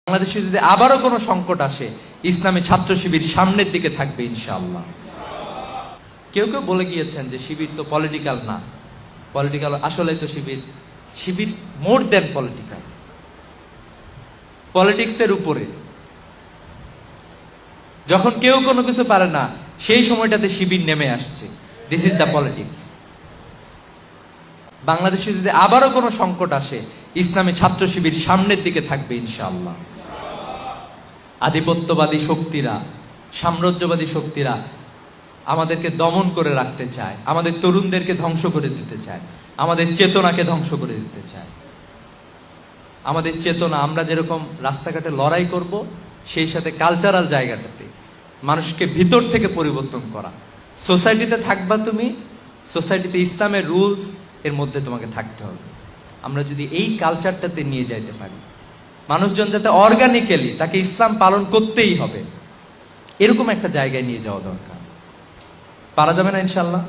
বাংলাদেশে যদি আবারও কোনো সংকট আসে, ইসলামী ছাত্র শিবির সামনের দিকে থাকবে ইনশাআল্লাহ। কেউ কেউ বলে গিয়েছেন যে শিবির তো পলিটিক্যাল না, পলিটিক্যাল আসলে তো শিবির মোর দেন পলিটিক্যাল, পলিটিক্সের উপরে। যখন কেউ কোনো কিছু পারে না, সেই সময়টাতে শিবির নেমে আসছে। This is the politics. বাংলাদেশে যদি আবারও কোনো সংকট আসে, ইসলামী ছাত্র শিবির সামনের দিকে থাকবে ইনশাআল্লাহ। আধিপত্যবাদী শক্তিরা, সাম্রাজ্যবাদী শক্তিরা আমাদেরকে দমন করে রাখতে চায়, আমাদের তরুণদেরকে ধ্বংস করে দিতে চায়, আমাদের চেতনাকে ধ্বংস করে দিতে চায়। আমাদের চেতনা, আমরা যেরকম রাস্তাঘাটে লড়াই করব, সেই সাথে কালচারাল জায়গাটাতে মানুষকে ভিতর থেকে পরিবর্তন করা। সোসাইটিতে থাকবা তুমি, সোসাইটিতে ইসলামের রুলস এর মধ্যে তোমাকে থাকতে হবে। আমরা যদি এই কালচারটাতে নিয়ে যাইতে পারি, মানুষজন যাতে অর্গানিক্যালি তাকে ইসলাম পালন করতেই হবে, এরকম একটা জায়গায় নিয়ে যাওয়া দরকার। পারা যাবে না ইনশাল্লাহ?